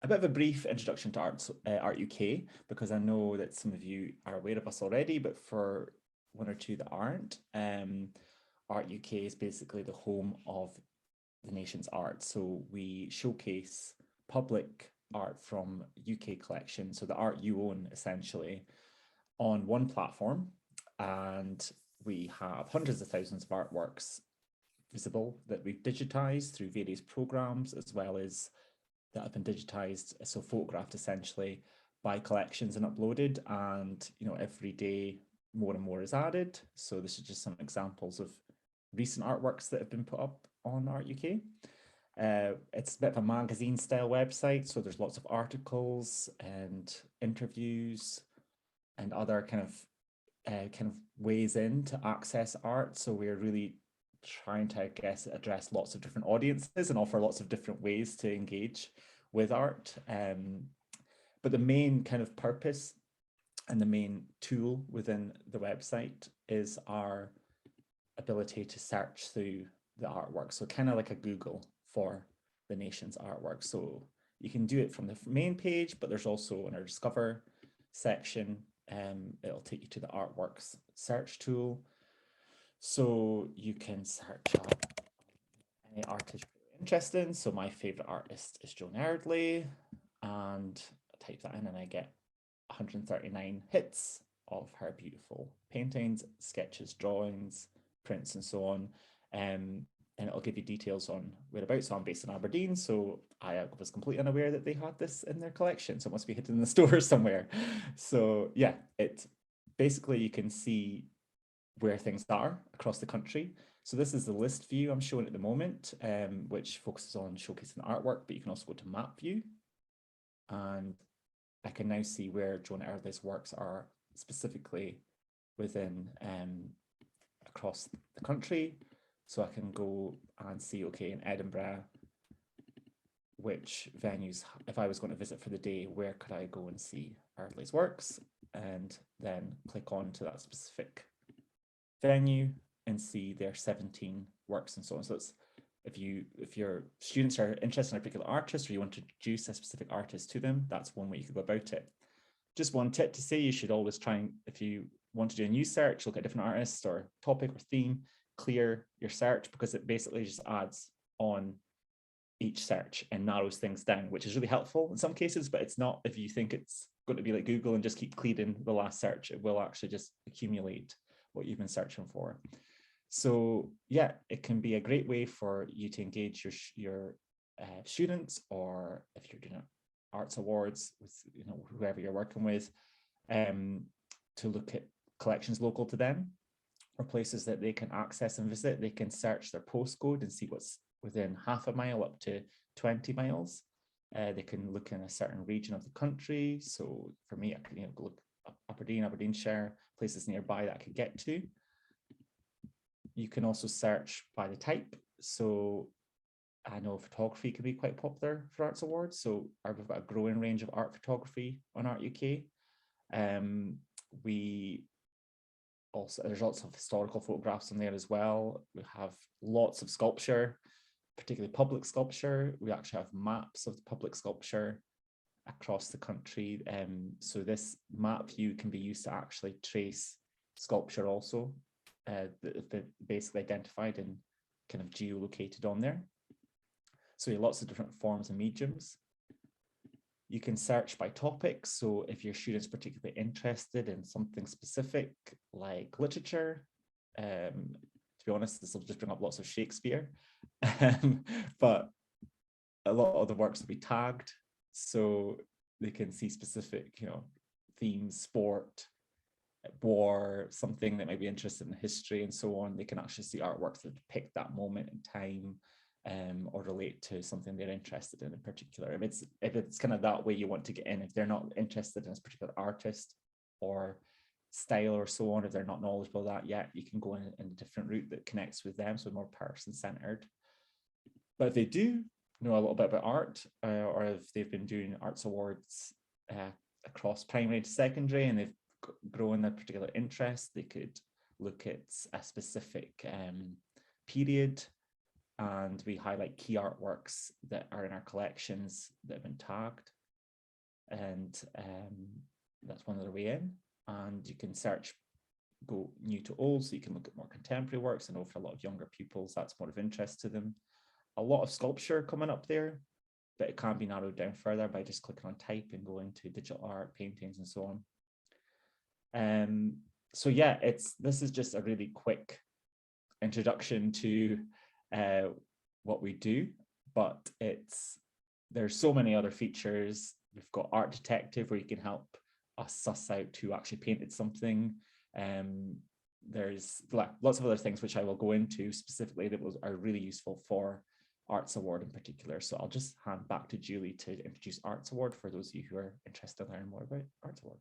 a bit of a brief introduction to Art UK, because I know that some of you are aware of us already, but for one or two that aren't, Art UK is basically the home of the nation's art. So we showcase public art from UK collections, so the art you own essentially, on one platform. And we have hundreds of thousands of artworks visible that we've digitized through various programs, as well as that have been digitized, so photographed essentially by collections and uploaded. And every day more and more is added. So this is just some examples of recent artworks that have been put up on Art UK. It's a bit of a magazine style website, so there's lots of articles and interviews and other kind of ways in to access art. So we're really trying to, I guess, address lots of different audiences and offer lots of different ways to engage with art. But the main kind of purpose and the main tool within the website is our ability to search through the artwork. So kind of like a Google for the nation's artwork. So you can do it from the main page, but there's also in our Discover section, it'll take you to the artworks search tool. So you can search up any artist you're interested in. So my favorite artist is Joan Erdley, and I type that in and I get 139 hits of her beautiful paintings, sketches, drawings, prints, and so on. And it'll give you details on whereabouts. So I'm based in Aberdeen, so I was completely unaware that they had this in their collection. So it must be hidden in the store somewhere. So yeah, it basically, you can see where things are across the country. So this is the list view I'm showing at the moment, which focuses on showcasing artwork, but you can also go to map view. And I can now see where Joan Erdley's works are specifically within across the country. So I can go and see, okay, in Edinburgh, which venues, if I was going to visit for the day, where could I go and see Erdley's works? And then click on to that specific venue and see their 17 works and so on. So it's, if your students are interested in a particular artist, or you want to introduce a specific artist to them, that's one way you could go about it. Just one tip to say, you should always try and, if you want to do a new search, look at different artists or topic or theme, clear your search, because it basically just adds on each search and narrows things down, which is really helpful in some cases, but it's not if you think it's going to be like Google and just keep clearing the last search. It will actually just accumulate what you've been searching for. So yeah, it can be a great way for you to engage your students, or if you're doing arts awards with whoever you're working with, to look at collections local to them or places that they can access and visit. They can search their postcode and see what's within half a mile up to 20 miles. They can look in a certain region of the country. So for me, I could go look up Aberdeen, Aberdeenshire, places nearby that I could get to. You can also search by the type. So I know photography can be quite popular for arts awards. So we've got a growing range of art photography on Art UK. There's lots of historical photographs on there as well. We have lots of sculpture, particularly public sculpture. We actually have maps of the public sculpture across the country. So this map view can be used to actually trace sculpture also, that basically identified and kind of geolocated on there. So you have lots of different forms and mediums. You can search by topics. So if your student's particularly interested in something specific, like literature, to be honest, this will just bring up lots of Shakespeare, but a lot of the works will be tagged, so they can see specific, themes, sport, war, something that might be interested in history and so on. They can actually see artworks that depict that moment in time, or relate to something they're interested in particular. If it's kind of that way you want to get in, if they're not interested in a particular artist or style or so on, if they're not knowledgeable of that yet, you can go in a different route that connects with them, so more person-centered. But if they do know a little bit about art, or if they've been doing arts awards across primary to secondary and they've grown a particular interest, they could look at a specific period, and we highlight key artworks that are in our collections that have been tagged. and that's one other way in. And you can search, go new to old, so you can look at more contemporary works. I know for a lot of younger pupils, that's more of interest to them. A lot of sculpture coming up there, but it can be narrowed down further by just clicking on type and going to digital art, paintings, and so on. So yeah, this is just a really quick introduction to what we do, but there's so many other features. We've got Art Detective, where you can help us suss out who actually painted something. There's lots of other things which I will go into specifically that are really useful for Arts Award in particular. So I'll just hand back to Julie to introduce Arts Award for those of you who are interested in learning more about Arts Award.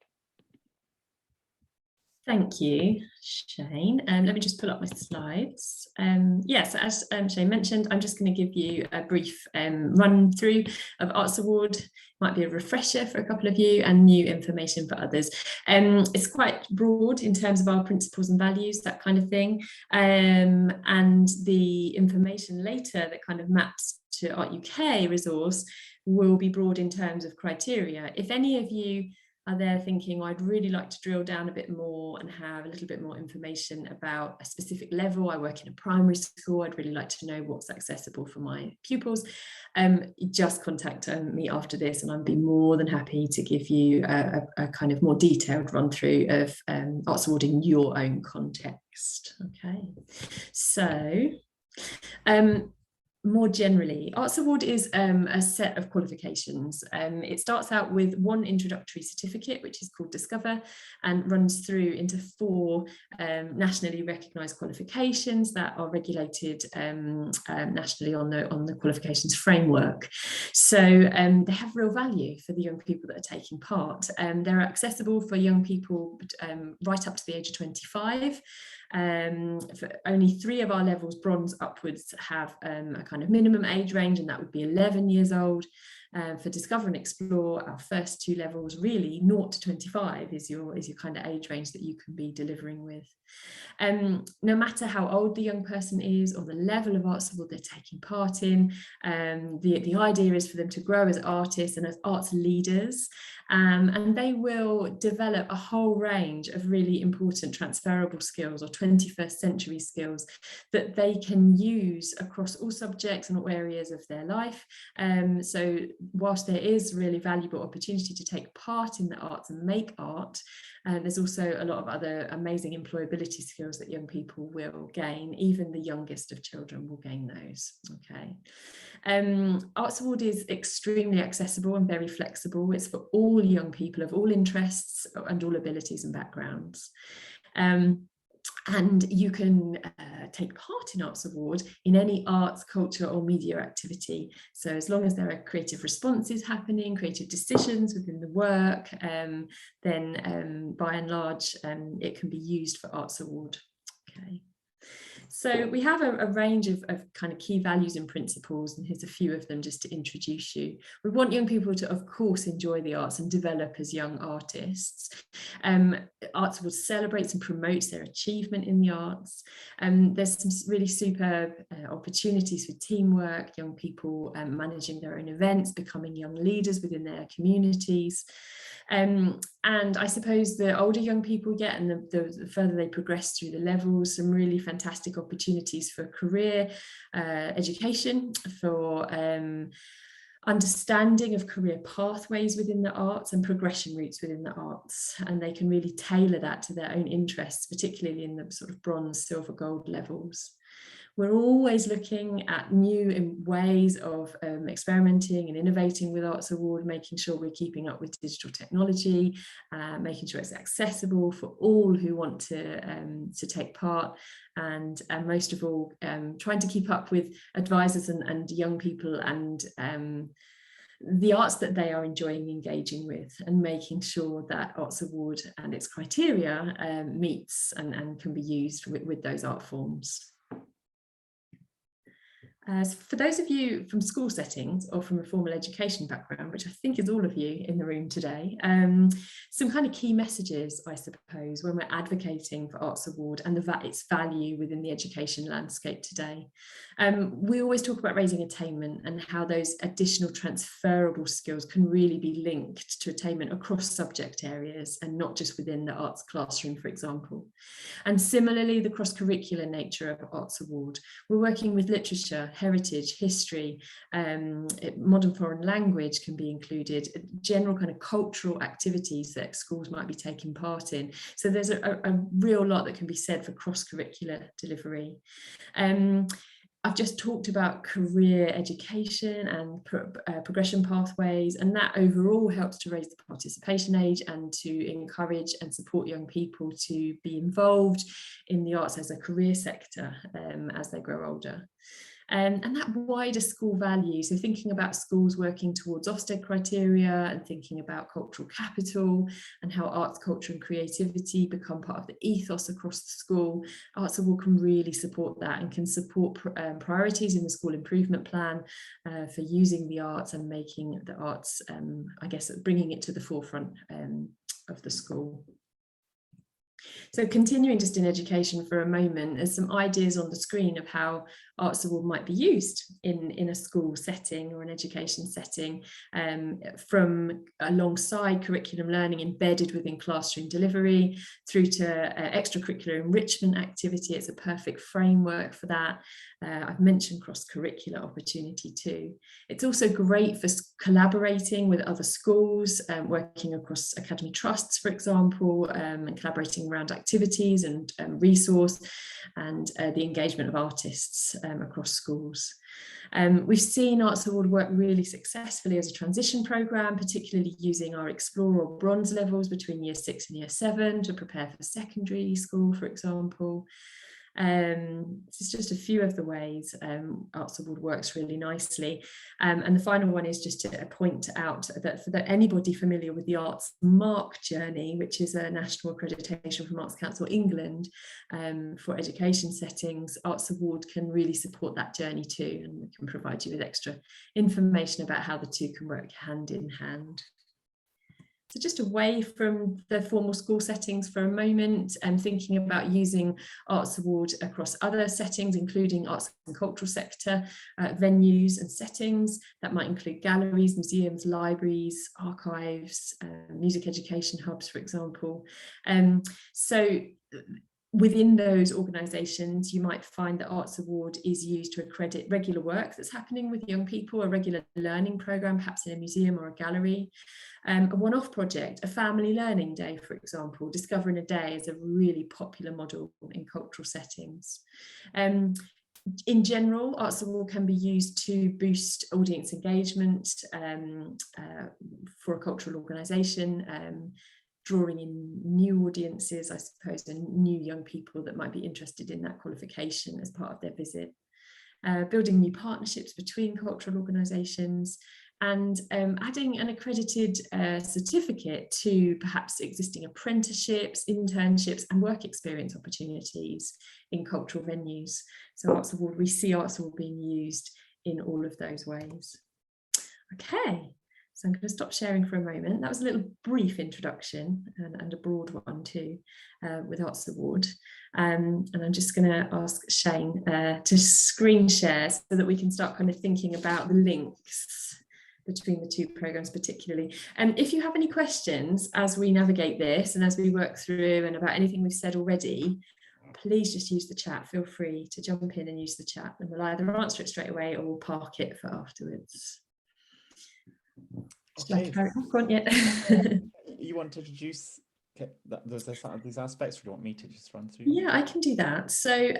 Thank you, Shane. Let me just pull up my slides. Yes, as Shane mentioned, I'm just going to give you a brief run through of Arts Award. Might be a refresher for a couple of you and new information for others. It's quite broad in terms of our principles and values, that kind of thing. And the information later that kind of maps to Art UK resource will be broad in terms of criteria. If any of you are there thinking, I'd really like to drill down a bit more and have a little bit more information about a specific level. I work in a primary school. I'd really like to know what's accessible for my pupils. Just contact me after this and I'd be more than happy to give you a kind of more detailed run through of Arts Award in your own context. Okay, so more generally, Arts Award is a set of qualifications. It starts out with one introductory certificate, which is called Discover, and runs through into 4 nationally recognised qualifications that are regulated nationally on the qualifications framework. So they have real value for the young people that are taking part. They're accessible for young people right up to the age of 25. For only 3 of our levels, bronze upwards, have a kind of minimum age range, and that would be 11 years old. For Discover and Explore, our first 2 levels, really 0 to 25 is your kind of age range that you can be delivering with. No matter how old the young person is or the level of Arts Award they're taking part in, the idea is for them to grow as artists and as arts leaders, and they will develop a whole range of really important transferable skills or 21st century skills that they can use across all subjects and all areas of their life. So whilst there is really valuable opportunity to take part in the arts and make art, there's also a lot of other amazing employability skills that young people will gain. Even the youngest of children will gain those. Okay. Arts Award is extremely accessible and very flexible. It's for all young people of all interests and all abilities and backgrounds. And you can take part in Arts Award in any arts, culture or media activity. So as long as there are creative responses happening, creative decisions within the work, then by and large, it can be used for Arts Award. Okay. So we have a range of kind of key values and principles, and here's a few of them just to introduce you. We want young people to, of course, enjoy the arts and develop as young artists. Arts Award celebrates and promotes their achievement in the arts. There's some really superb opportunities for teamwork, young people managing their own events, becoming young leaders within their communities. And I suppose the older young people get and the further they progress through the levels, some really fantastic opportunities for career education, for understanding of career pathways within the arts and progression routes within the arts, and they can really tailor that to their own interests, particularly in the sort of bronze, silver, gold levels. We're always looking at new ways of experimenting and innovating with Arts Award, making sure we're keeping up with digital technology, making sure it's accessible for all who want to take part, and most of all, trying to keep up with advisors and young people and the arts that they are enjoying engaging with, and making sure that Arts Award and its criteria meets and can be used with those art forms. For those of you from school settings or from a formal education background, which I think is all of you in the room today, some kind of key messages, I suppose, when we're advocating for Arts Award and its value within the education landscape today. We always talk about raising attainment and how those additional transferable skills can really be linked to attainment across subject areas and not just within the arts classroom, for example. And similarly, the cross-curricular nature of Arts Award. We're working with literature, heritage, history, modern foreign language can be included, general kind of cultural activities that schools might be taking part in. So there's a real lot that can be said for cross-curricular delivery. I've just talked about career education and progression pathways, and that overall helps to raise the participation age and to encourage and support young people to be involved in the arts as a career sector as they grow older. And that wider school value, so thinking about schools working towards Ofsted criteria and thinking about cultural capital and how arts, culture and creativity become part of the ethos across the school, Arts Award can really support that and can support priorities in the school improvement plan for using the arts and making the arts, I guess, bringing it to the forefront of the school. So continuing just in education for a moment, there's some ideas on the screen of how Arts Award might be used in a school setting or an education setting, from alongside curriculum learning embedded within classroom delivery through to extracurricular enrichment activity. It's a perfect framework for that. I've mentioned cross-curricular opportunity too. It's also great for collaborating with other schools, working across academy trusts, for example, and collaborating around activities and resource and the engagement of artists across schools. We've seen Arts Award work really successfully as a transition programme, particularly using our Explore or Bronze levels between Year 6 and Year 7 to prepare for secondary school, for example. This is just a few of the ways Arts Award works really nicely. And the final one is just to point out that for anybody familiar with the Arts Mark journey, which is a national accreditation from Arts Council England for education settings, Arts Award can really support that journey too, and we can provide you with extra information about how the two can work hand in hand. So just away from the formal school settings for a moment and thinking about using Arts Award across other settings, including arts and cultural sector venues and settings. That might include galleries, museums, libraries, archives, music education hubs, for example. So within those organisations, you might find that Arts Award is used to accredit regular work that's happening with young people, a regular learning programme, perhaps in a museum or a gallery. A one-off project, a family learning day, for example. Discovering a Day is a really popular model in cultural settings. In general, Arts Award can be used to boost audience engagement for a cultural organisation, drawing in new audiences, I suppose, and new young people that might be interested in that qualification as part of their visit. Building new partnerships between cultural organisations, and adding an accredited certificate to perhaps existing apprenticeships, internships and work experience opportunities in cultural venues. So Arts Award, we see Arts Award being used in all of those ways. Okay, so I'm going to stop sharing for a moment. That was a little brief introduction and a broad one too with Arts Award. And I'm just going to ask Shane to screen share so that we can start kind of thinking about the links between the two programmes particularly. And if you have any questions as we navigate this and as we work through and about anything we've said already, please just use the chat. Feel free to jump in and use the chat, and we'll either answer it straight away or we'll park it for afterwards. Okay. You want to introduce these aspects, or do you want me to just run through? Yeah, I can do that. So,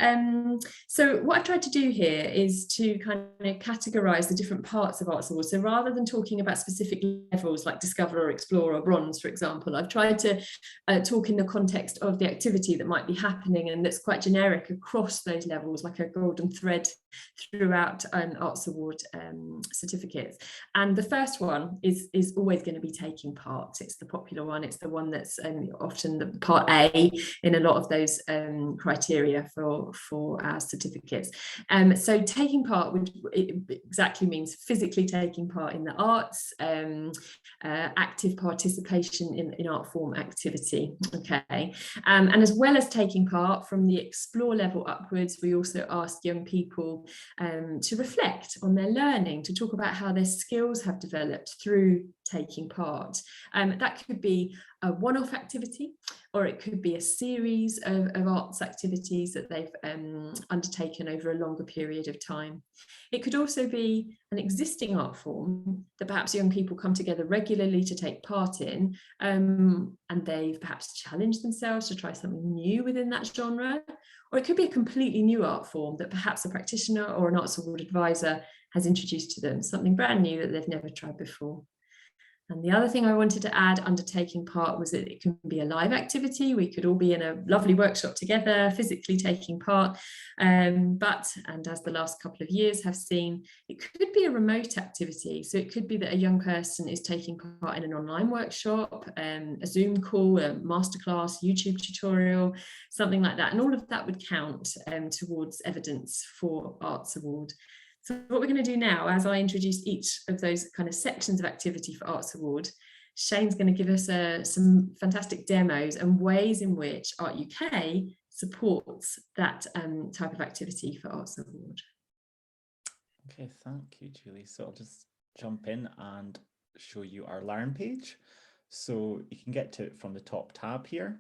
so what I've tried to do here is to kind of categorise the different parts of Arts Award. So rather than talking about specific levels like Discover or Explore or Bronze, for example, I've tried to talk in the context of the activity that might be happening and that's quite generic across those levels, like a golden thread throughout Arts Award certificates. And the first one is always going to be taking part. It's the popular one. It's the one that's often the part A in a lot of those criteria for our certificates. So taking part exactly means physically taking part in the arts, active participation in art form activity. Okay, and as well as taking part from the explore level upwards, we also ask young people to reflect on their learning, to talk about how their skills have developed through taking part. That could be a one-off activity, or it could be a series of arts activities that they've undertaken over a longer period of time. It could also be an existing art form that perhaps young people come together regularly to take part in, and they've perhaps challenged themselves to try something new within that genre. Or it could be a completely new art form that perhaps a practitioner or an Arts Award advisor has introduced to them, something brand new that they've never tried before. And the other thing I wanted to add under taking part was that it can be a live activity. We could all be in a lovely workshop together, physically taking part. And as the last couple of years have seen, it could be a remote activity. So it could be that a young person is taking part in an online workshop, a Zoom call, a masterclass, YouTube tutorial, something like that. And all of that would count towards evidence for Arts Award. So what we're going to do now, as I introduce each of those kind of sections of activity for Arts Award, Shane's going to give us some fantastic demos and ways in which Art UK supports that type of activity for Arts Award. Okay, thank you, Julie. So I'll just jump in and show you our Learn page. So you can get to it from the top tab here.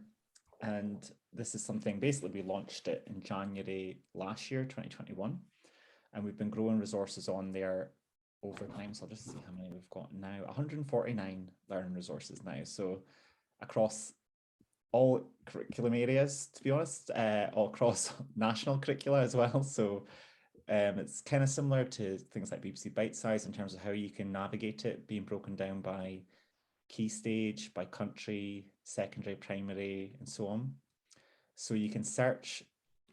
And this is something, basically we launched it in January last year, 2021. And we've been growing resources on there over time. So I'll just see how many we've got now. 149 learning resources now. So across all curriculum areas, to be honest, all across national curricula as well. So it's kind of similar to things like BBC Bitesize in terms of how you can navigate it, being broken down by key stage, by country, secondary, primary, and so on. So you can search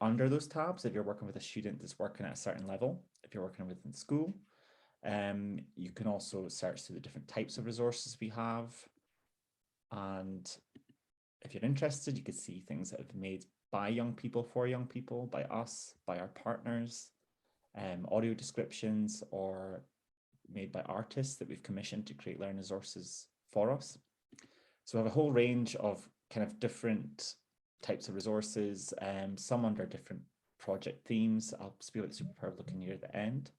under those tabs if you're working with a student that's working at a certain level, if you're working within school. You can also search through the different types of resources we have. And if you're interested, you could see things that have been made by young people, for young people, by us, by our partners, audio descriptions, or made by artists that we've commissioned to create learning resources for us. So we have a whole range of kind of different types of resources, some under different project themes. I'll speak about Superpowered looking near the end.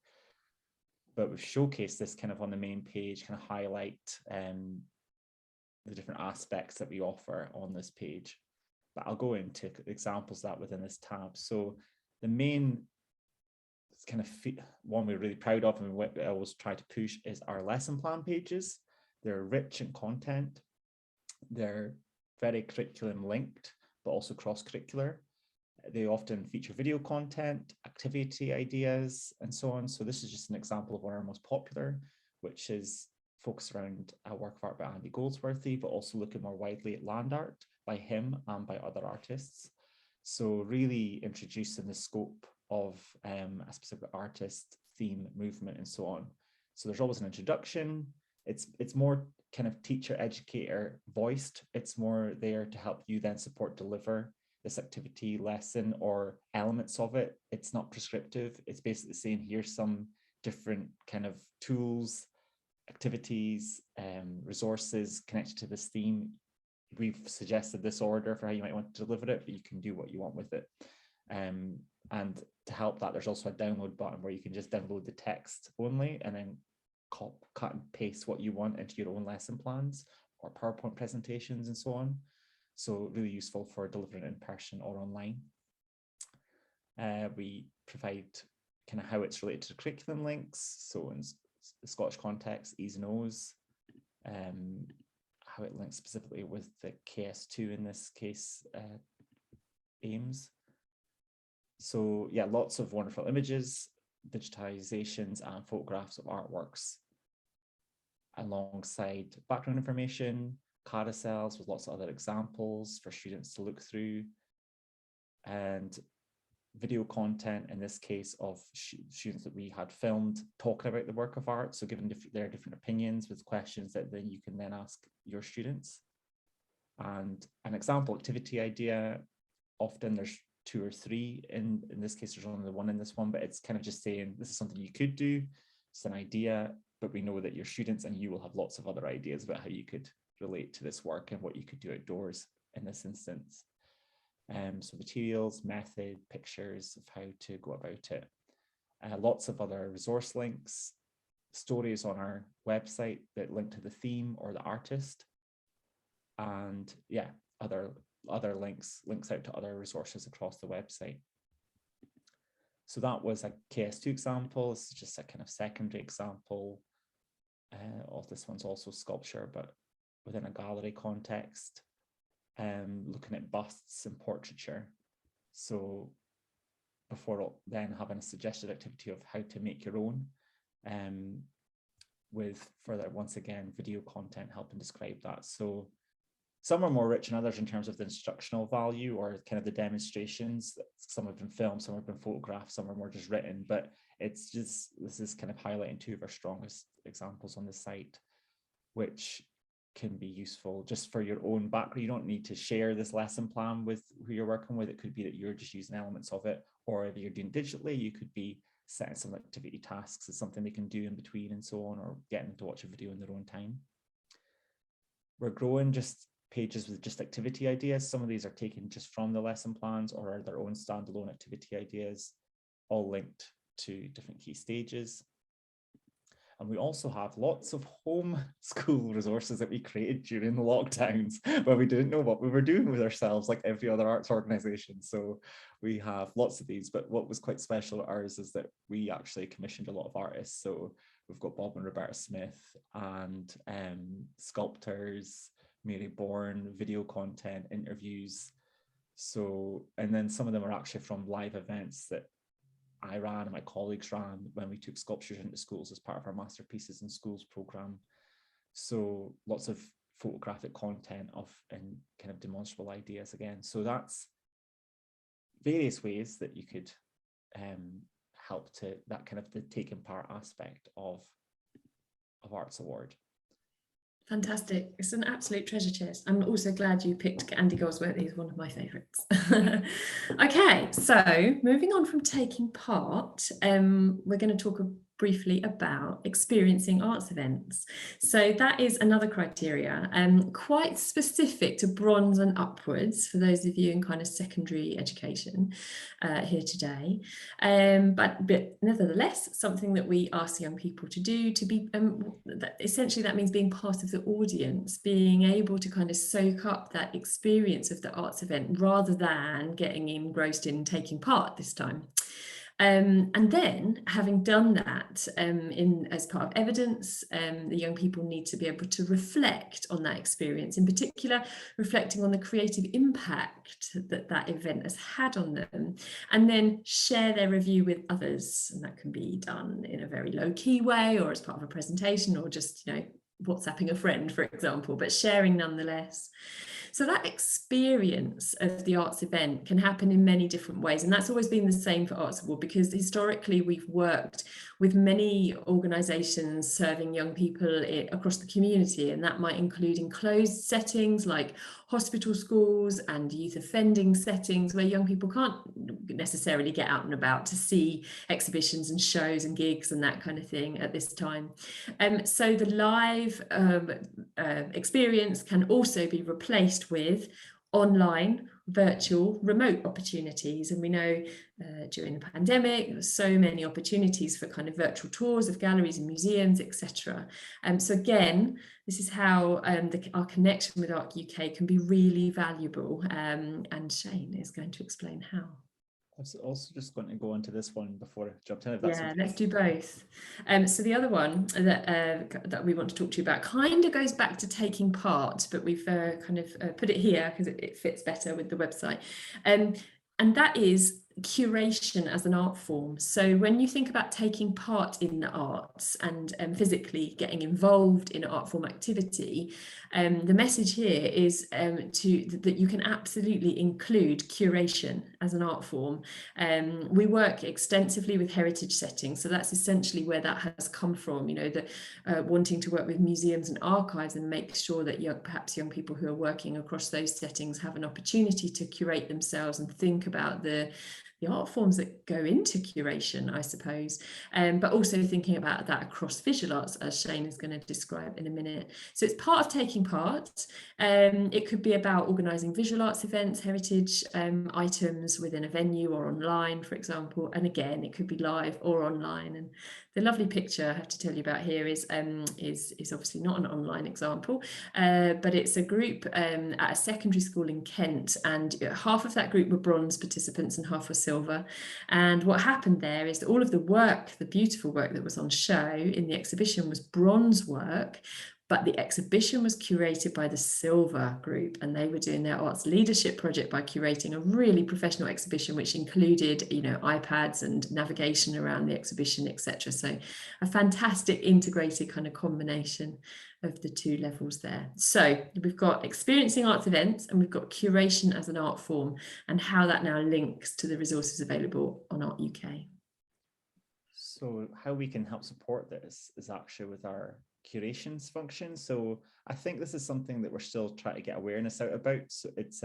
But we've showcased this kind of on the main page, kind of highlight the different aspects that we offer on this page. But I'll go into examples of that within this tab. So the main kind of one we're really proud of and we always try to push is our lesson plan pages. They're rich in content. They're very curriculum linked, but also cross-curricular. They often feature video content, activity ideas, and so on. So this is just an example of one of our most popular, which is focused around a work of art by Andy Goldsworthy, but also looking more widely at land art by him and by other artists. So really introducing the scope of a specific artist, theme, movement, and so on. So there's always an introduction. It's more kind of teacher educator voiced. It's more there to help you then deliver this activity, lesson, or elements of it. It's not prescriptive. It's basically saying here's some different kind of tools, activities, resources connected to this theme. We've suggested this order for how you might want to deliver it, but you can do what you want with it. And to help that, there's also a download button where you can just download the text only and then cut and paste what you want into your own lesson plans or PowerPoint presentations and so on. So really useful for delivering in person or online. We provide kind of how it's related to curriculum links. So in the Scottish context, E's and O's, how it links specifically with the KS2 in this case, aims. So yeah, lots of wonderful images, digitizations and photographs of artworks alongside background information, carousels with lots of other examples for students to look through. And video content, in this case of students that we had filmed talking about the work of art, so giving their different opinions with questions that then you can then ask your students. And an example activity idea, often there's 2 or 3, in this case there's only 1 in this one, but it's kind of just saying this is something you could do, it's an idea, but we know that your students and you will have lots of other ideas about how you could relate to this work and what you could do outdoors in this instance. So materials, method, pictures of how to go about it. Lots of other resource links, stories on our website that link to the theme or the artist, and yeah, other links out to other resources across the website. So that was a KS2 example. This is just a kind of secondary example. This one's also sculpture, but within a gallery context, looking at busts and portraiture. So before then having a suggested activity of how to make your own, with further, once again, video content helping describe that. So some are more rich than others in terms of the instructional value or kind of the demonstrations. Some have been filmed, some have been photographed, some are more just written, but it's just, this is kind of highlighting 2 of our strongest examples on the site, which can be useful just for your own background. You don't need to share this lesson plan with who you're working with. It could be that you're just using elements of it, or if you're doing digitally, you could be setting some activity tasks as something they can do in between and so on, or getting them to watch a video in their own time. We're growing just pages with just activity ideas. Some of these are taken just from the lesson plans or are their own standalone activity ideas, all linked to different key stages. And we also have lots of home school resources that we created during the lockdowns where we didn't know what we were doing with ourselves, like every other arts organization. So we have lots of these, but what was quite special at ours is that we actually commissioned a lot of artists. So we've got Bob and Roberta Smith and sculptors, Mary Bourne, video content, interviews. So, and then some of them are actually from live events that I ran and my colleagues ran when we took sculptures into schools as part of our Masterpieces in Schools program. So lots of photographic content and kind of demonstrable ideas again. So that's various ways that you could help to that kind of the taking part aspect of Arts Award. Fantastic. It's an absolute treasure chest. I'm also glad you picked Andy Goldsworthy. He's one of my favourites. Okay, so moving on from taking part, we're going to talk briefly about experiencing arts events. So that is another criteria, quite specific to bronze and upwards for those of you in kind of secondary education here today. But nevertheless, something that we ask young people to do, to be, essentially that means being part of the audience, being able to kind of soak up that experience of the arts event rather than getting engrossed in taking part this time. And then, having done that as part of evidence, the young people need to be able to reflect on that experience, in particular, reflecting on the creative impact that that event has had on them, and then share their review with others. And that can be done in a very low-key way, or as part of a presentation, or just, WhatsApping a friend, for example, but sharing nonetheless. So that experience of the arts event can happen in many different ways. And that's always been the same for Arts Award, because historically we've worked with many organisations serving young people across the community. And that might include enclosed settings like hospital schools and youth offending settings where young people can't necessarily get out and about to see exhibitions and shows and gigs and that kind of thing at this time. So the live experience can also be replaced with online, virtual, remote opportunities. And we know during the pandemic, there were so many opportunities for kind of virtual tours of galleries and museums, etc. So again, this is how our connection with Arc UK can be really valuable. And Shane is going to explain how. I was also just going to go into this one before I jumped in. Let's do both. So the other one that we want to talk to you about kind of goes back to taking part, but we've kind of put it here because it fits better with the website. And that is curation as an art form. So when you think about taking part in the arts and physically getting involved in art form activity, the message here is that you can absolutely include curation as an art form. We work extensively with heritage settings, so that's essentially where that has come from, you know, that wanting to work with museums and archives and make sure that perhaps young people who are working across those settings have an opportunity to curate themselves and think about the art forms that go into curation, I suppose, but also thinking about that across visual arts, as Shane is going to describe in a minute. So it's part of taking part. It could be about organising visual arts events, heritage items within a venue or online, for example. And again, it could be live or online. And the lovely picture I have to tell you about here is obviously not an online example, but it's a group at a secondary school in Kent, and half of that group were bronze participants and half were silver. And what happened there is that all of the work, the beautiful work that was on show in the exhibition, was bronze work, but the exhibition was curated by the silver group, and they were doing their arts leadership project by curating a really professional exhibition, which included, you know, iPads and navigation around the exhibition, etc. So a fantastic integrated kind of combination of the two levels there. So we've got experiencing arts events and we've got curation as an art form, and how that now links to the resources available on Art UK. So how we can help support this is actually with our curations function. So I think this is something that we're still trying to get awareness out about. So it's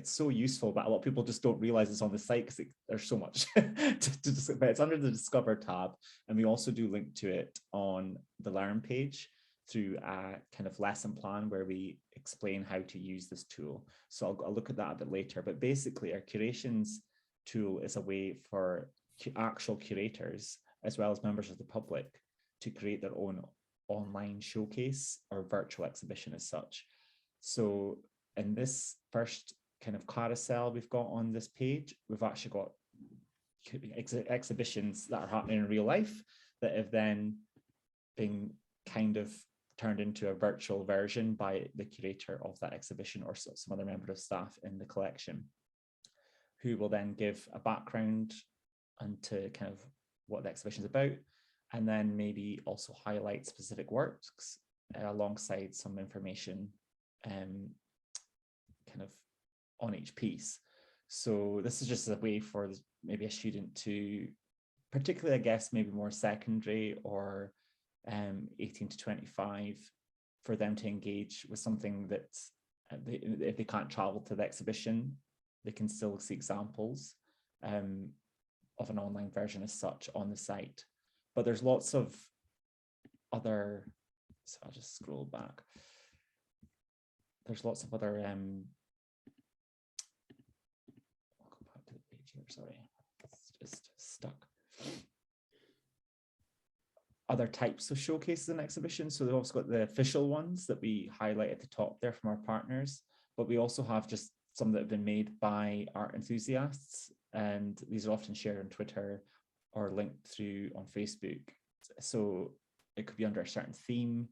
so useful, but a lot of people just don't realize it's on the site because there's so much but it's under the Discover tab, and we also do link to it on the Learn page through a kind of lesson plan where we explain how to use this tool. So I'll look at that a bit later, but basically our curations tool is a way for actual curators as well as members of the public to create their own online showcase or virtual exhibition as such. So in this first kind of carousel we've got on this page, we've actually got exhibitions that are happening in real life that have then been kind of turned into a virtual version by the curator of that exhibition or some other member of staff in the collection, who will then give a background onto kind of what the exhibition is about, and then maybe also highlight specific works alongside some information kind of on each piece. So this is just a way for maybe a student to, particularly I guess maybe more secondary or 18 to 25, for them to engage with something that if they can't travel to the exhibition, they can still see examples of an online version as such on the site. But there's lots of other, so I'll just scroll back. There's lots of other, I'll go back to the page here, sorry, it's just stuck. Other types of showcases and exhibitions. So they've also got the official ones that we highlight at the top there from our partners, but we also have just some that have been made by art enthusiasts, and these are often shared on Twitter or linked through on Facebook. So it could be under a certain theme,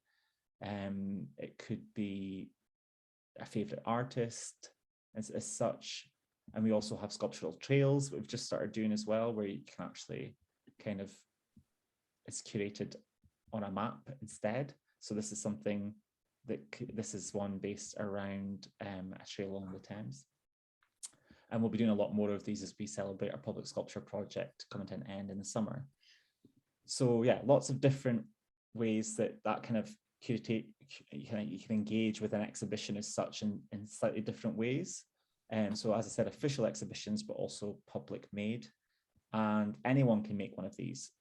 it could be a favorite artist as such. And we also have sculptural trails we've just started doing as well, where you can actually kind of, it's curated on a map instead. So this is something that, this is one based around a trail along the Thames. And we'll be doing a lot more of these as we celebrate our public sculpture project coming to an end in the summer. So yeah, lots of different ways that kind of curate, you can engage with an exhibition as such in slightly different ways. So as I said, official exhibitions, but also public made. And anyone can make one of these.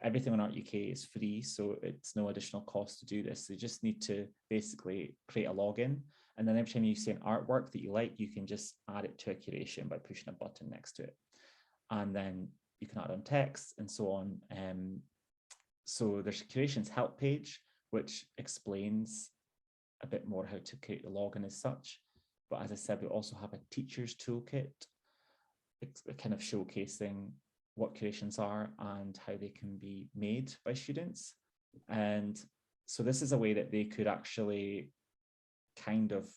Everything on Art UK is free, so it's no additional cost to do this. You just need to basically create a login, and then every time you see an artwork that you like, you can just add it to a curation by pushing a button next to it. And then you can add on text and so on. So there's a curations help page, which explains a bit more how to create the login as such. But as I said, we also have a teacher's toolkit, kind of showcasing what curations are and how they can be made by students. And so this is a way that they could actually kind of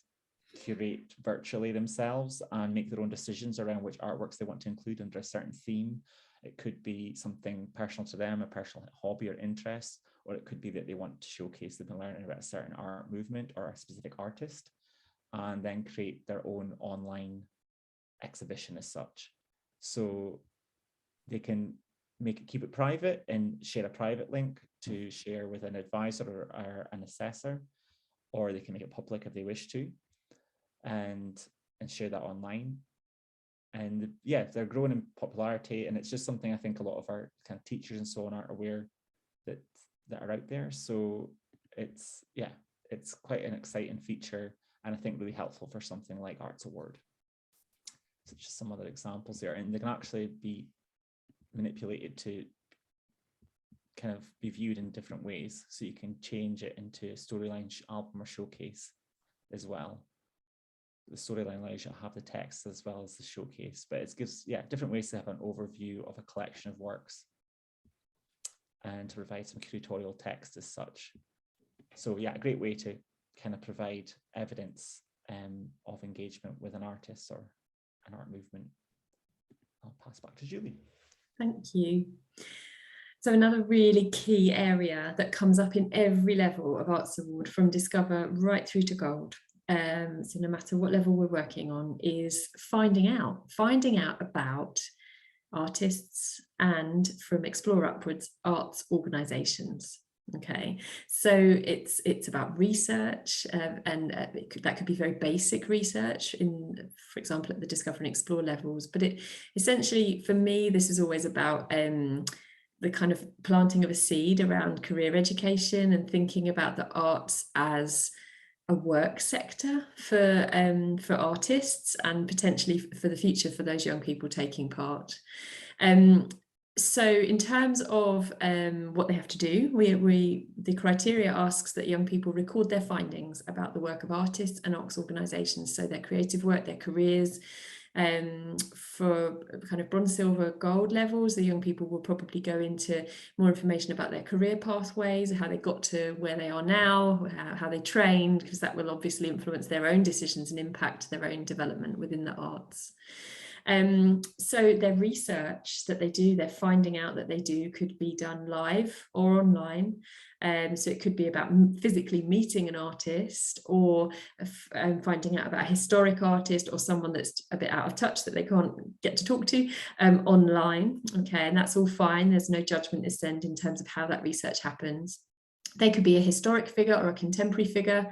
curate virtually themselves and make their own decisions around which artworks they want to include under a certain theme. It could be something personal to them, a personal hobby or interest, or it could be that they want to showcase they've been learning about a certain art movement or a specific artist, and then create their own online exhibition as such. So they can keep it private and share a private link to share with an advisor or an assessor, or they can make it public if they wish to, and share that online. And yeah, they're growing in popularity, and it's just something I think a lot of our kind of teachers and so on aren't aware that are out there. So it's quite an exciting feature, and I think really helpful for something like Arts Award. So just some other examples there, and they can actually be manipulated to kind of be viewed in different ways. So you can change it into a storyline album or showcase as well. The storyline allows you to have the text as well as the showcase, but it gives different ways to have an overview of a collection of works and to provide some curatorial text as such. So yeah, a great way to kind of provide evidence of engagement with an artist or an art movement. I'll pass back to Julie. Thank you. So another really key area that comes up in every level of Arts Award, from Discover right through to Gold, so no matter what level we're working on, is finding out about artists and, from Explore upwards, arts organisations. Okay, so it's about research, and that could be very basic research for example, at the Discover and Explore levels. But it essentially, for me, this is always about the kind of planting of a seed around career education and thinking about the arts as a work sector for artists, and potentially for the future for those young people taking part. So in terms of what they have to do, the criteria asks that young people record their findings about the work of artists and arts organisations, so their creative work, their careers. For kind of bronze, silver, gold levels, the young people will probably go into more information about their career pathways, how they got to where they are now, how they trained, because that will obviously influence their own decisions and impact their own development within the arts. So their research that they do, their finding out that they do, could be done live or online. So it could be about physically meeting an artist, or finding out about a historic artist or someone that's a bit out of touch that they can't get to talk to online. Okay, and that's all fine. There's no judgment is sent in terms of how that research happens. They could be a historic figure or a contemporary figure.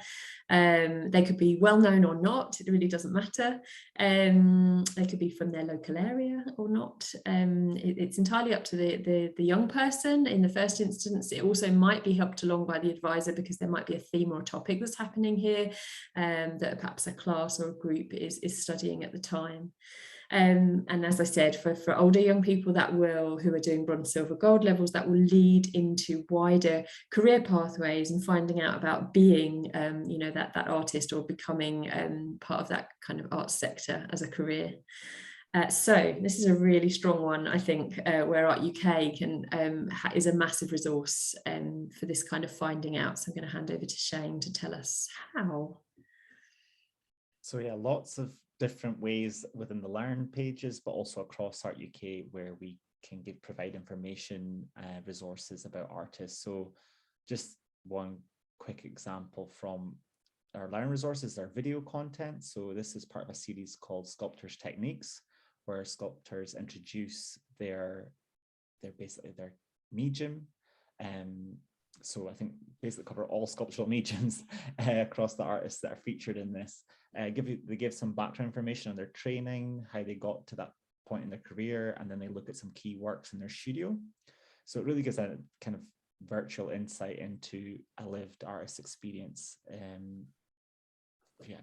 They could be well known or not, it really doesn't matter. They could be from their local area or not. It's entirely up to the young person in the first instance. It also might be helped along by the advisor, because there might be a theme or a topic that's happening here that perhaps a class or a group is studying at the time. And as I said, for older young people who are doing bronze, silver, gold levels, that will lead into wider career pathways and finding out about being, that artist, or becoming part of that kind of arts sector as a career. So this is a really strong one, I think, where Art UK is a massive resource for this kind of finding out. So I'm going to hand over to Shane to tell us how. So yeah, lots of different ways within the Learn pages, but also across Art UK, where we can provide information, resources about artists. So just one quick example from our Learn resources, our video content. So this is part of a series called Sculptors Techniques, where sculptors introduce their medium. So I think basically cover all sculptural mediums across the artists that are featured in this. They give some background information on their training, how they got to that point in their career, and then they look at some key works in their studio. So it really gives a kind of virtual insight into a lived artist experience,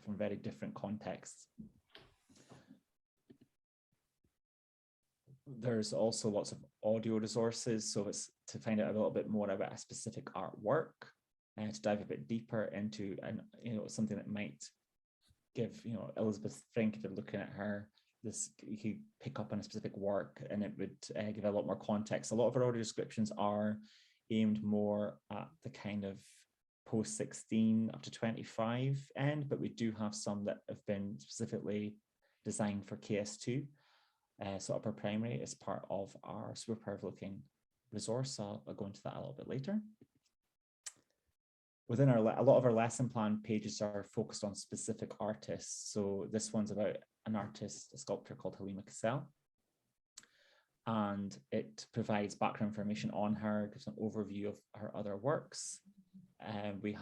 from very different contexts. There's also lots of audio resources, so it's to find out a little bit more about a specific artwork, and to dive a bit deeper into something that might give Elizabeth Frink, if you're looking at her, you could pick up on a specific work and it would give a lot more context. A lot of our audio descriptions are aimed more at the kind of post 16 up to 25 end, but we do have some that have been specifically designed for KS2, so upper primary, as part of our superpowered looking resource. So I'll go into that a little bit later. Within a lot of our lesson plan pages are focused on specific artists. So this one's about an artist, a sculptor called Halima Cassel. And it provides background information on her, gives an overview of her other works. We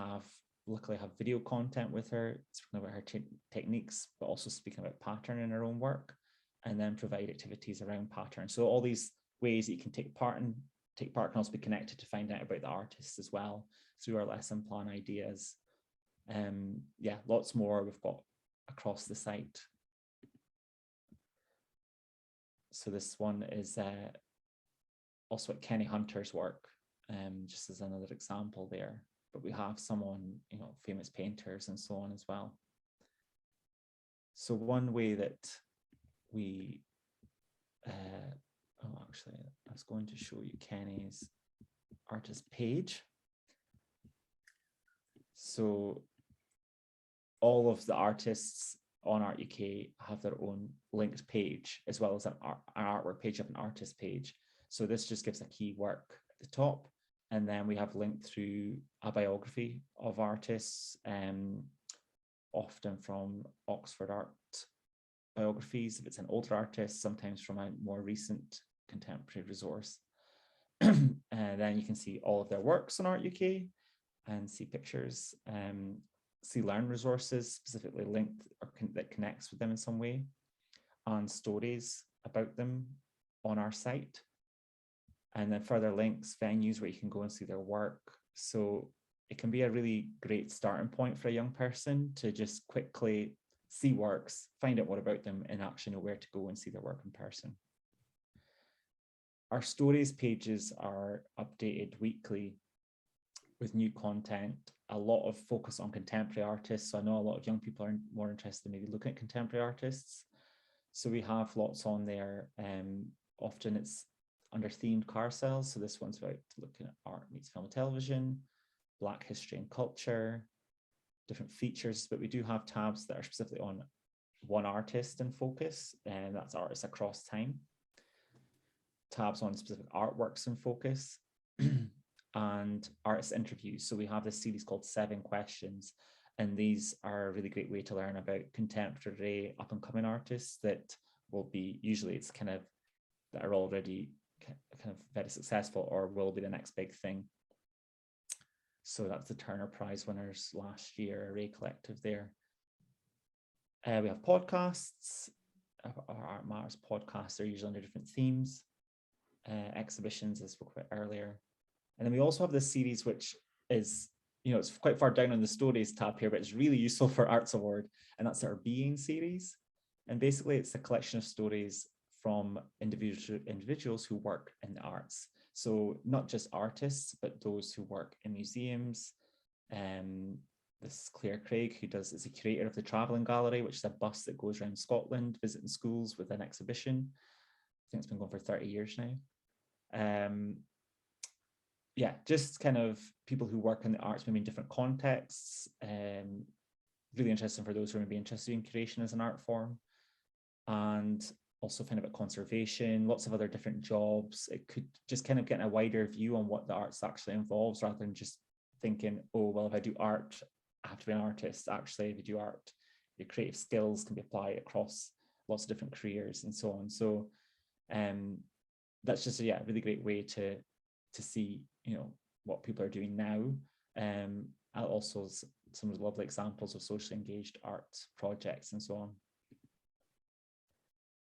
luckily have video content with her, speaking about her techniques, but also speaking about pattern in her own work, and then provide activities around pattern. So all these ways that you can take part can also be connected to find out about the artists as well through our lesson plan ideas. Yeah, lots more we've got across the site. So this one is also at Kenny Hunter's work, just as another example there. But we have someone, famous painters and so on as well. So one way that we, actually, I was going to show you Kenny's artist page. So all of the artists on Art UK have their own linked page, as well as an artwork page of an artist page. So this just gives a key work at the top. And then we have linked through a biography of artists, often from Oxford Art biographies, if it's an older artist, sometimes from a more recent contemporary resource. And then you can see all of their works on Art UK and see pictures, see learn resources specifically linked or that connects with them in some way, and stories about them on our site. And then further links, venues where you can go and see their work. So it can be a really great starting point for a young person to just quickly see works, find out more about them, and actually know where to go and see their work in person. Our stories pages are updated weekly with new content, a lot of focus on contemporary artists. So I know a lot of young people are more interested in maybe looking at contemporary artists. So we have lots on there. Often it's under themed carousels. So this one's about looking at art meets film and television, Black history and culture, different features, but we do have tabs that are specifically on one artist in focus, and that's artists across time. Tabs on specific artworks in focus, and artist interviews. So we have this series called 7 Questions, and these are a really great way to learn about contemporary up and coming artists that will be, usually it's kind of, that are already kind of very successful or will be the next big thing. So that's the Turner Prize winners last year, Array Collective there. We have podcasts. Our Art Matters podcasts are usually under different themes. Exhibitions, as we spoke about earlier. And then we also have this series, which is, it's quite far down on the stories tab here, but it's really useful for Arts Award. And that's our Being series. And basically it's a collection of stories from individuals who work in the arts. So not just artists, but those who work in museums. This is Claire Craig, who is the curator of the Travelling Gallery, which is a bus that goes around Scotland, visiting schools with an exhibition. I think it's been going for 30 years now. Yeah, just kind of people who work in the arts, maybe in different contexts. Really interesting for those who are maybe interested in curation as an art form. And also find about conservation, lots of other different jobs. It could just kind of get a wider view on what the arts actually involves, rather than just thinking, oh, well, if I do art, I have to be an artist. Actually, if you do art, your creative skills can be applied across lots of different careers and so on. So that's just a really great way to see, what people are doing now. And also some of the lovely examples of socially engaged art projects and so on.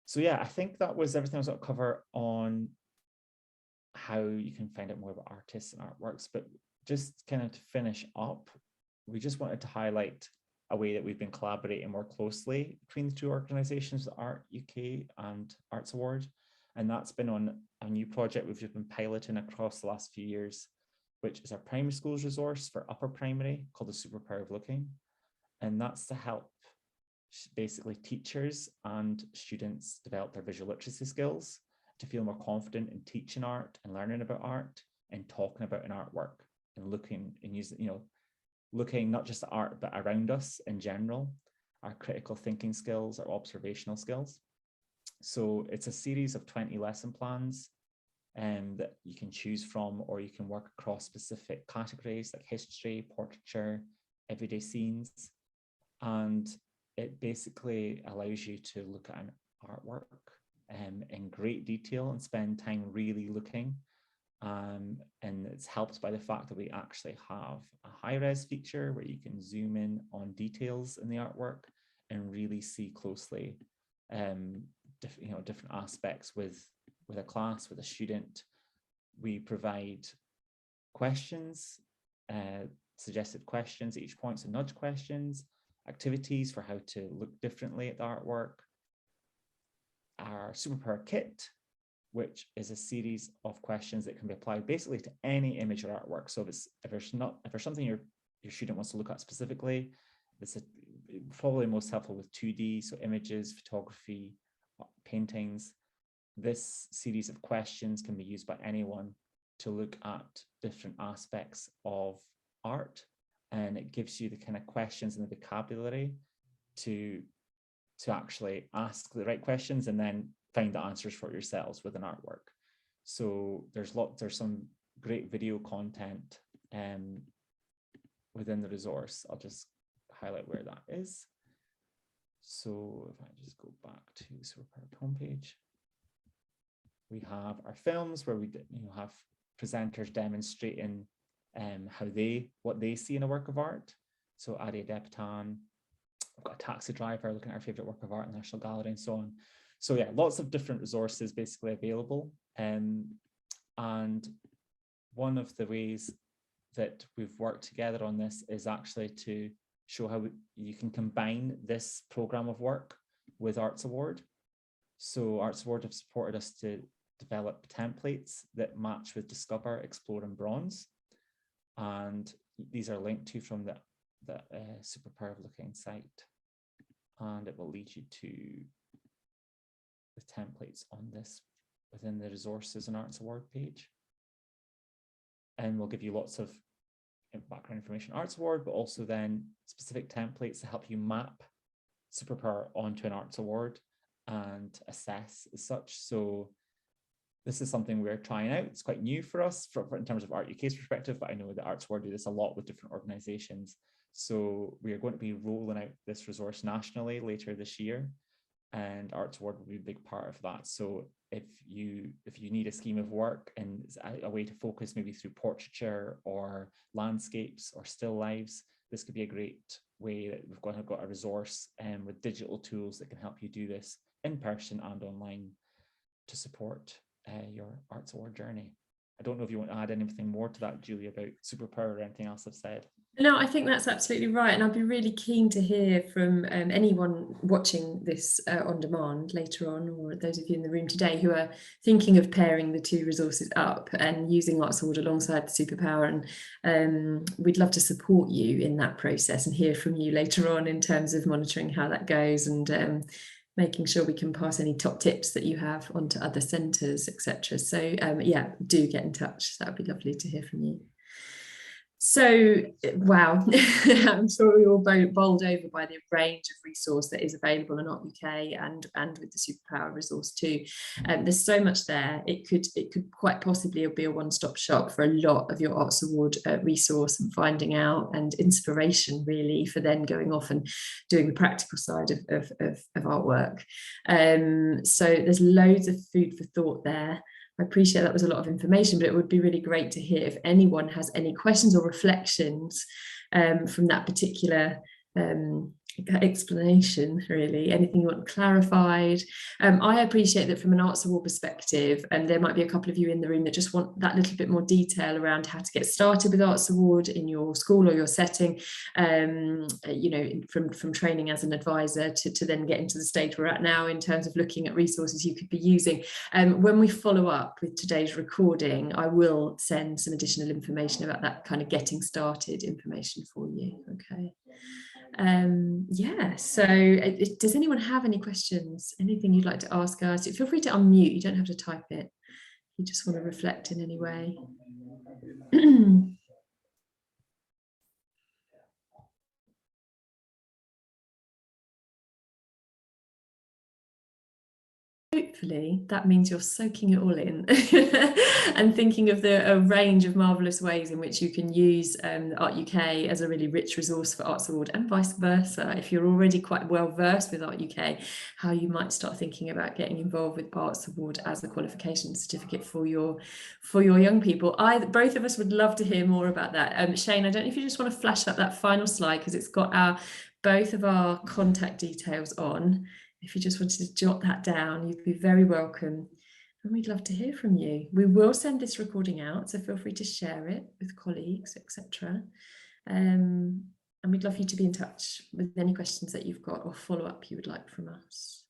So yeah, I think that was everything I was going to cover on how you can find out more about artists and artworks. But just kind of to finish up, we just wanted to highlight a way that we've been collaborating more closely between the two organisations, the Art UK and Arts Award. And that's been on a new project we've just been piloting across the last few years, which is our primary schools resource for upper primary called the Superpower of Looking. And that's to help basically teachers and students develop their visual literacy skills to feel more confident in teaching art and learning about art and talking about an artwork and looking and using, looking not just at art, but around us in general, our critical thinking skills, our observational skills. So it's a series of 20 lesson plans that you can choose from, or you can work across specific categories like history, portraiture, everyday scenes. And it basically allows you to look at an artwork in great detail and spend time really looking. And it's helped by the fact that we actually have a high-res feature where you can zoom in on details in the artwork and really see closely different aspects with a class, with a student. We provide questions, suggested questions at each point, so nudge questions, activities for how to look differently at the artwork. Our Superpower Kit, which is a series of questions that can be applied basically to any image or artwork. So if there's something your student wants to look at specifically, it's probably most helpful with 2D, so images, photography, paintings. This series of questions can be used by anyone to look at different aspects of art, and it gives you the kind of questions and the vocabulary to actually ask the right questions and then find the answers for yourselves with an artwork. So there's some great video content within the resource. I'll just highlight where that is. So if I just go back to the Superpower homepage, we have our films where we have presenters demonstrating what they see in a work of art. So Adi Adeptan, we've got a taxi driver looking at our favorite work of art in the National Gallery and so on. So yeah, lots of different resources basically available. And one of the ways that we've worked together on this is actually to show how you can combine this program of work with Arts Award. So Arts Award have supported us to develop templates that match with Discover, Explore and Bronze. And these are linked to from the Superpower of Looking site. And it will lead you to the templates on this within the Resources and Arts Award page. And we'll give you lots of background information Arts Award, but also then specific templates to help you map Superpower onto an Arts Award and assess as such. So this is something we're trying out. It's quite new for us in terms of Art UK's perspective, but I know that Arts Award do this a lot with different organizations. So we are going to be rolling out this resource nationally later this year, and Arts Award will be a big part of that. So if you need a scheme of work and a way to focus maybe through portraiture or landscapes or still lives, this could be a great way that we've got a resource with digital tools that can help you do this in person and online to support your Arts Award journey. I don't know if you want to add anything more to that, Julie, about Superpower or anything else I've said. No, I think that's absolutely right. And I'd be really keen to hear from anyone watching this on demand later on, or those of you in the room today who are thinking of pairing the two resources up and using Arts Award alongside the Superpower. And we'd love to support you in that process and hear from you later on in terms of monitoring how that goes and making sure we can pass any top tips that you have onto other centres, etc. So yeah, do get in touch. That would be lovely to hear from you. So, wow, I'm sure we all bowled over by the range of resource that is available in Art UK and with the Superpower resource too. There's so much there. It could quite possibly be a one-stop shop for a lot of your Arts Award resource and finding out and inspiration really for then going off and doing the practical side of artwork. So there's loads of food for thought there. I appreciate that was a lot of information, but it would be really great to hear if anyone has any questions or reflections from that particular explanation, really, anything you want clarified. I appreciate that from an Arts Award perspective, and there might be a couple of you in the room that just want that little bit more detail around how to get started with Arts Award in your school or your setting, you know, from training as an advisor to then get into the stage we're at now in terms of looking at resources you could be using. When we follow up with today's recording, I will send some additional information about that kind of getting started information for you. Okay. Yeah, so does anyone have any questions, anything you'd like to ask us? Feel free to unmute, you don't have to type it, you just want to reflect in any way. hopefully that means you're soaking it all in and thinking of a range of marvellous ways in which you can use the Art UK as a really rich resource for Arts Award, and vice versa. If you're already quite well versed with Art UK, how you might start thinking about getting involved with Arts Award as a qualification certificate for your young people. Both of us would love to hear more about that. Shane, I don't know if you just want to flash up that final slide, because it's got both of our contact details on. If you just wanted to jot that down, you'd be very welcome. And we'd love to hear from you. We will send this recording out, so feel free to share it with colleagues, etc. And we'd love you to be in touch with any questions that you've got or follow up you would like from us.